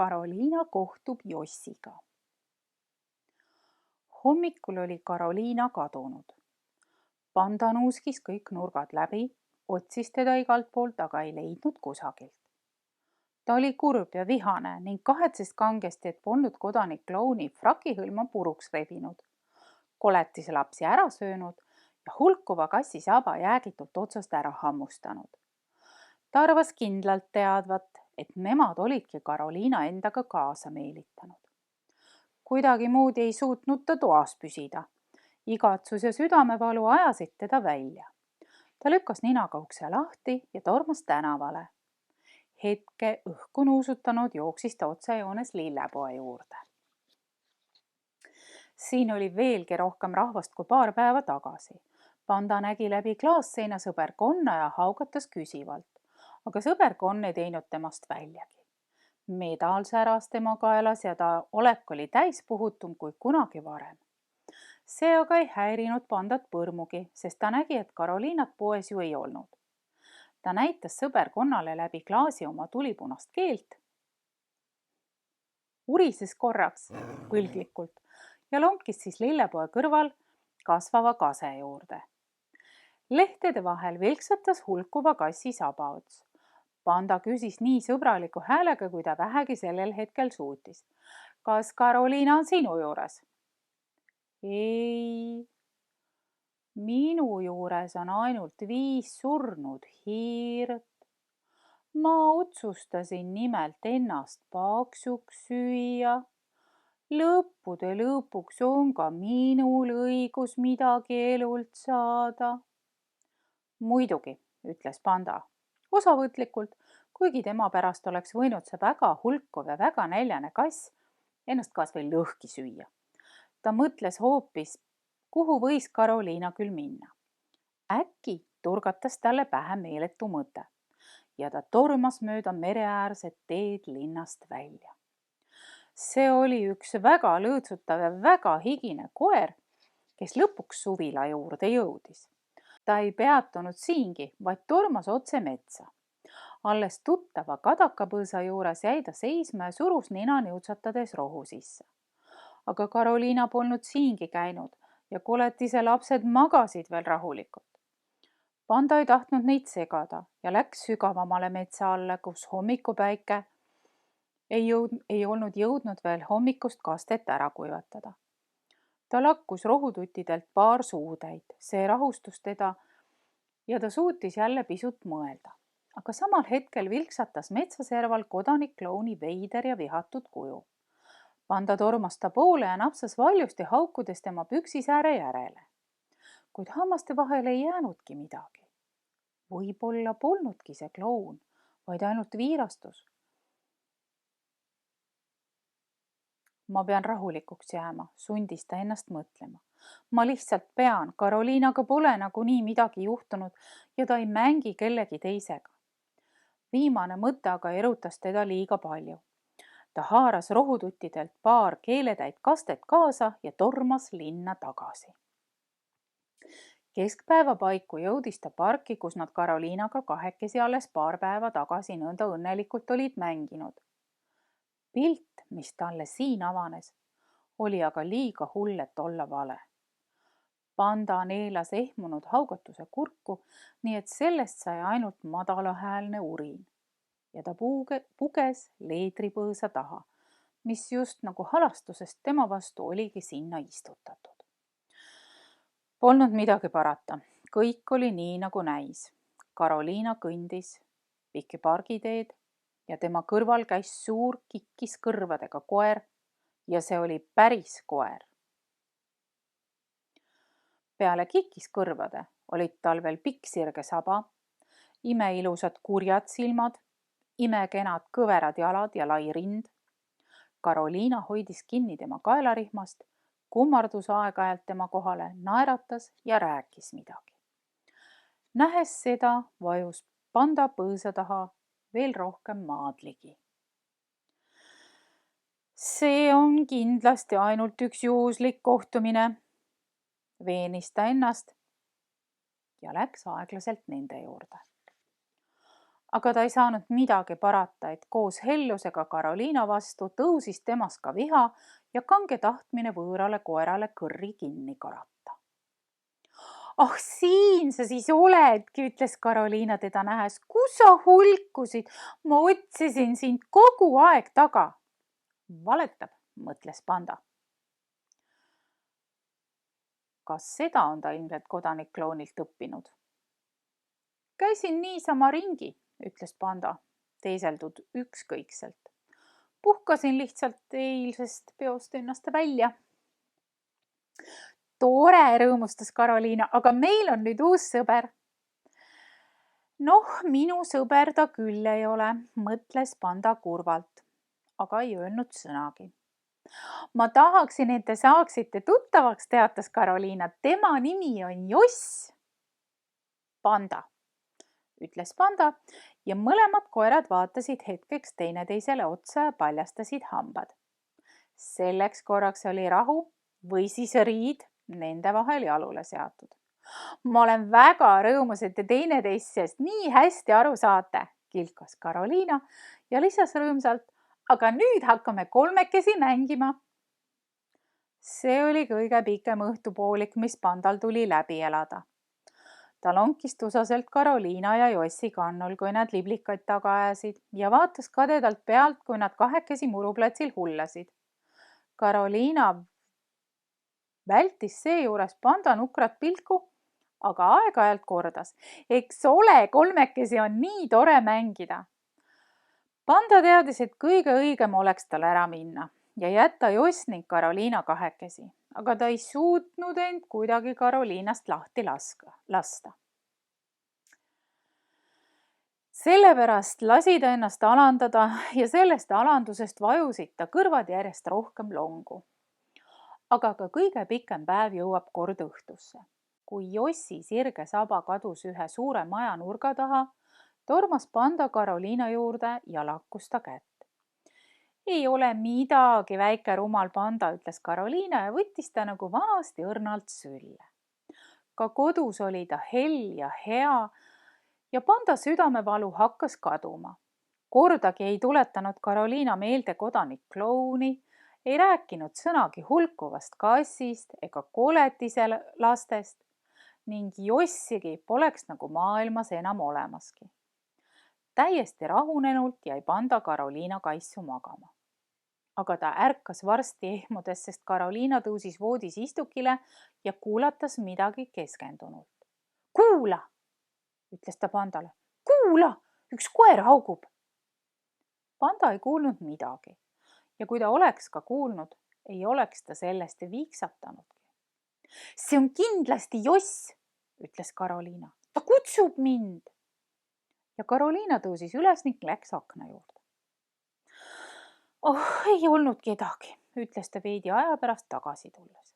Karoliina kohtub Jossiga. Hommikul oli Karoliina kadunud. Panda nuuskis kõik nurgad läbi, otsis teda igalt poolt, aga ei leidnud kusagilt. Ta oli kurb ja vihane ning kahetses kangesti, et polnud kodanik klouni frakihõlma puruks rebinud, koletise lapsi ära söönud ja hulkuva kassi saba jäägitult otsast ära hammustanud. Ta arvas kindlalt teadvat, et nemad olidki Karoliina endaga kaasa meelitanud. Kuidagi moodi ei suutnud ta toas püsida. Igatsus ja südamevalu ajasid teda välja. Ta lükkas ninaga ukse lahti ja tormas tänavale. Hetke õhku nuusutanud jooksis ta otsejoones lillepoe juurde. Siin oli veelgi rohkem rahvast kui paar päeva tagasi. Panda nägi läbi klaasseina sõber Konna ja haugatas küsivalt, aga sõber Konn ei teinud temast väljagi. Medal säras tema kaelas ja ta olek oli täispuhutum kui kunagi varem. See aga ei häirinud Pandat põrmugi, sest ta nägi, et Karoliinat poes ju ei olnud. Ta näitas sõber Konnale läbi klaasi oma tulipunast keelt, urises korraks põlglikult ja lonkis siis lillepoe kõrval kasvava kase juurde. Lehtede vahel vilksatas hulkuva kassi sabaots. Panda küsis nii sõbraliku häälega, kui ta vähegi sellel hetkel suutis. Kas Karoliina on sinu juures? Ei, minu juures on ainult 5 surnud hiirt. Ma otsustasin nimelt ennast paksuks süüa. Lõppude lõpuks on ka minul õigus midagi elult saada. Muidugi, ütles Panda. Osavõtlikult, kuigi tema pärast oleks võinud see väga hulkuv ja väga näljane kass ennast kas või lõhki süüa. Ta mõtles hoopis, kuhu võis Karoliina küll minna. Äkki turgatas talle pähe meeletu mõte ja ta tormas mööda mereäärset teed linnast välja. See oli üks väga lõõtsutav ja väga higine koer, kes lõpuks suvila juurde jõudis. Ta ei peatunud siingi, vaid tormas otse metsa. Alles tuttava kadakapõõsa juures jäi ta seisma ja surus nina niutsatades rohu sisse. Aga Karoliina polnud siingi käinud ja koletise lapsed magasid veel rahulikult. Panda ei tahtnud neid segada ja läks sügavamale metsa alle, kus hommikupäike ei olnud jõudnud veel hommikust kastet ära kuivatada. Ta lakkus rohututtidelt paar suutäit, see rahustus teda ja ta suutis jälle pisut mõelda. Aga samal hetkel vilksatas metsaserval kodanik klouni veider ja vihatud kuju. Panda tormas ta poole ja napsas valjusti haukudes tema püksisääre järele. Kuid hammaste vahele ei jäänudki midagi. Võib-olla polnudki see kloun, vaid ainult viirastus. Ma pean rahulikuks jääma, sundis ta ennast mõtlema. Ma lihtsalt pean, Karoliinaga pole nagunii midagi juhtunud ja ta ei mängi kellegi teisega. Viimane mõte aga erutas teda liiga palju. Ta haaras rohututtidelt paar keeletäit kastet kaasa ja tormas linna tagasi. Keskpäeva paiku jõudis ta parki, kus nad Karoliinaga kahekesi alles paar päeva tagasi nõnda õnnelikult olid mänginud. Pilt, mis talle siin avanes, oli aga liiga hull, et olla vale. Panda neelas ehmunud haugatuse kurku, nii et sellest sai ainult madalahäälne urin. Ja ta puges leedripõõsa taha, mis just nagu halastusest tema vastu oligi sinna istutatud. Polnud midagi parata, kõik oli nii nagu näis. Karoliina kõndis pikki pargiteed ja tema kõrval käis suur kikkis kõrvadega koer ja see oli päris koer. Peale kikkis kõrvade olid tal veel pikk sirge saba, imeilusad kurjad silmad, imekenad kõverad jalad ja lai rind. Karoliina hoidis kinni tema kaelarihmast, kummardus aeg-ajalt tema kohale, naeratas ja rääkis midagi. Nähes seda, vajus Panda põõsa taha veel rohkem maadligi. See on kindlasti ainult üks juhuslik kohtumine, veenis ta ennast ja läks aeglaselt nende juurde. Aga ta ei saanud midagi parata, et koos hellusega Karoliina vastu tõusis temas ka viha ja kange tahtmine võõrale koerale kõrri kinni karata. Ah, siin sa siis oledki, ütles Karoliina teda nähes. Kus sa hulkusid? Ma otsisin sind kogu aeg taga. Valetab, mõtles panda. Kas seda on ta ilmselt kodanik-klounilt õppinud? Käisin niisama ringi, ütles panda, teeseldud ükskõikselt. Puhkasin lihtsalt eilsest peost ennast välja. Tore, rõõmustas Karoliina, aga meil on nüüd uus sõber. Noh, minu sõber ta küll ei ole, mõtles panda kurvalt, aga ei öelnud sõnagi. Ma tahaksin, et te saaksite tuttavaks, teatas Karoliina. Tema nimi on Joss. Panda, ütles panda ja mõlemad koerad vaatasid hetkeks teineteisele otsa ja paljastasid hambad. Selleks korraks oli rahu või siis riid nende vahel jalule seatud. Ma olen väga rõõmus, et te teineteisest nii hästi aru saate, kilkas Karoliina ja lisas rõõmsalt, aga nüüd hakkame kolmekesi mängima. See oli kõige pikem õhtupoolik, mis pandal tuli läbi elada. Ta lonkis tusaselt Karoliina ja Jossi kannul, kui nad liblikaid taga ajasid ja vaatas kadedalt pealt, kui nad kahekesi muruplatsil hullasid. Karoliina vältis seejuures panda nukrat pilku, aga aeg-ajalt kordas. Eks ole, kolmekesi on nii tore mängida. Panda teadis, et kõige õigem oleks tal ära minna ja jätta Joss ning Karoliina kahekesi, aga ta ei suutnud end kuidagi Karoliinast lahti lasta. Sellepärast lasi ta ennast alandada ja sellest alandusest vajusid ta kõrvad järjest rohkem longu. Aga ka kõige pikem päev jõuab kord õhtusse. Kui Jossi sirge saba kadus ühe suure maja nurga taha, tormas panda Karoliina juurde ja lakkus ta kätt. Ei ole midagi, väike rumal panda, ütles Karoliina ja võttis ta nagu vanasti õrnalt sülle. Ka kodus oli ta hell ja hea ja panda südamevalu hakkas kaduma. Kordagi ei tuletanud Karoliina meelde kodanik-klouni, ei rääkinud sõnagi hulkuvast kassist ega koletise lastest ning Jossigi poleks nagu maailmas enam olemaski. Täiesti rahunenult jäi panda Karoliina kaisu magama. Aga ta ärkas varsti ehmudes, sest Karoliina tõusis voodis istukile ja kuulatas midagi keskendunult. Kuula, ütles ta pandale. Kuula, üks koer haugub. Panda ei kuulnud midagi ja kui ta oleks ka kuulnud, ei oleks ta sellest viiksatanudki. See on kindlasti Joss, ütles Karoliina. Ta kutsub mind. Ja Karoliina tõusis üles ning läks akna juurde. Oh, ei olnud kedagi, ütles ta veidi aja pärast tagasi tulles.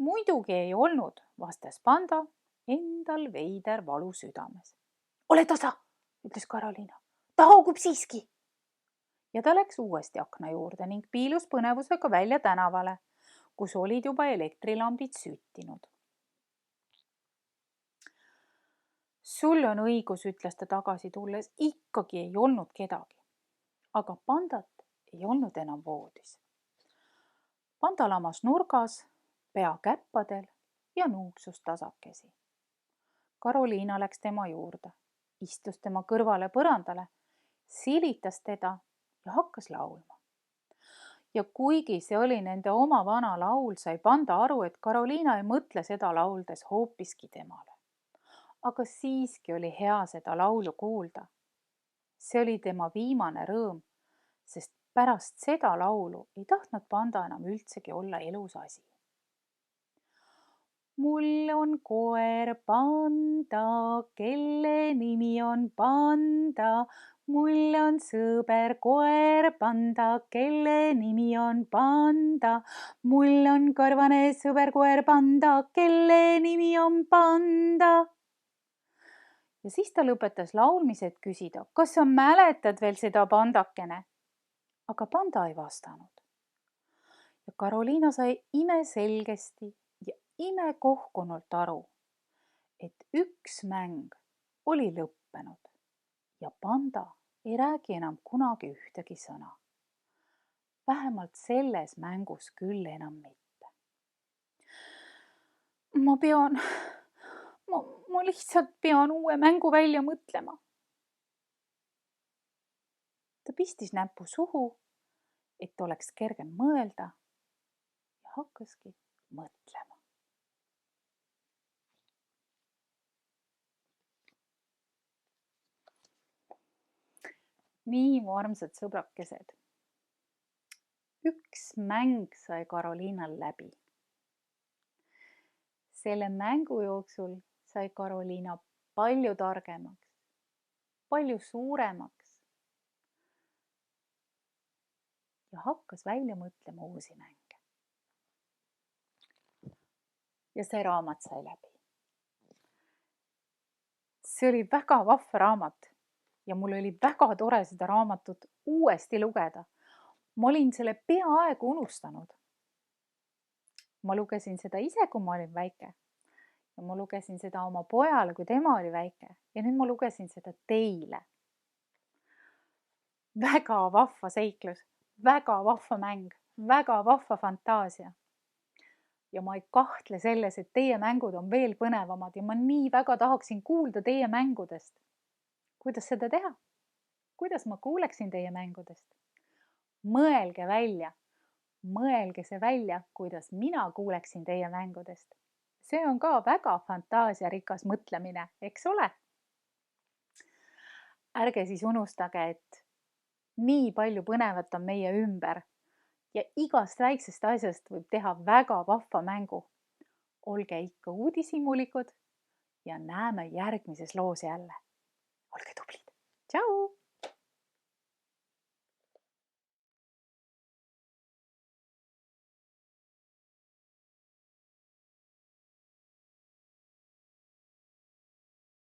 Muidugi ei olnud, vastas panda, endal veider valu südames. Ole tasa, ütles Karoliina. Ta haugub siiski. Ja ta läks uuesti akna juurde ning piilus põnevusega välja tänavale, kus olid juba elektrilambid süttinud. Sul on õigus, ütles ta tagasi tulles, ikkagi ei olnud kedagi. Aga pandat ei olnud enam voodis. Panda lamas nurgas, pea käppadel ja nuuksus tasakesi. Karoliina läks tema juurde, istus tema kõrvale põrandale, silitas teda ja hakkas laulma. Ja kuigi see oli nende oma vana laul, sai panda aru, et Karoliina ei mõtle seda lauldes hoopiski temale. Aga siiski oli hea seda laulu kuulda. See oli tema viimane rõõm, sest pärast seda laulu ei tahtnud panda enam üldsegi olla elus asi. Mul on koer panda, kelle nimi on panda. Mul on sõber koer panda, kelle nimi on panda. Mul on karvane sõber koer panda, kelle nimi on panda. Ja siis ta lõpetas laulmise, et küsida, kas sa mäletad veel seda pandakene? Aga panda ei vastanud. Ja Karoliina sai imeselgesti ja imekohkunult aru, et üks mäng oli lõppenud ja panda ei räägi enam kunagi ühtegi sõna. Vähemalt selles mängus küll enam mitte. Ma lihtsalt pean uue mängu välja mõtlema. Ta pistis näpu suhu, et oleks kergem mõelda ja hakkaski mõtlema. Nii, mu armsad sõbrakesed. Üks mäng sai Karoliinal läbi. Selle mängu jooksul sai Karoliina palju targemaks, palju suuremaks ja hakkas välja mõtlema uusi mänge. Ja see raamat sai läbi. See oli väga vahva raamat ja mul oli väga tore seda raamatut uuesti lugeda. Ma olin selle peaaegu unustanud. Ma lugesin seda ise, kui ma olin väike. Ja ma lugesin seda oma pojale, kui tema oli väike. Ja nüüd ma lugesin seda teile. Väga vahva seiklus, väga vahva mäng, väga vahva fantaasia. Ja ma ei kahtle selles, et teie mängud on veel põnevamad ja ma nii väga tahaksin kuulda teie mängudest. Kuidas seda teha? Kuidas ma kuuleksin teie mängudest? Mõelge välja. Mõelge see välja, kuidas mina kuuleksin teie mängudest. See on ka väga fantaasiarikas mõtlemine, eks ole? Ärge siis unustage, et nii palju põnevat on meie ümber ja igast väiksest asjast võib teha väga vahva mängu. Olge ikka uudishimulikud ja näeme järgmises loos jälle. Olge tublid. Tšau!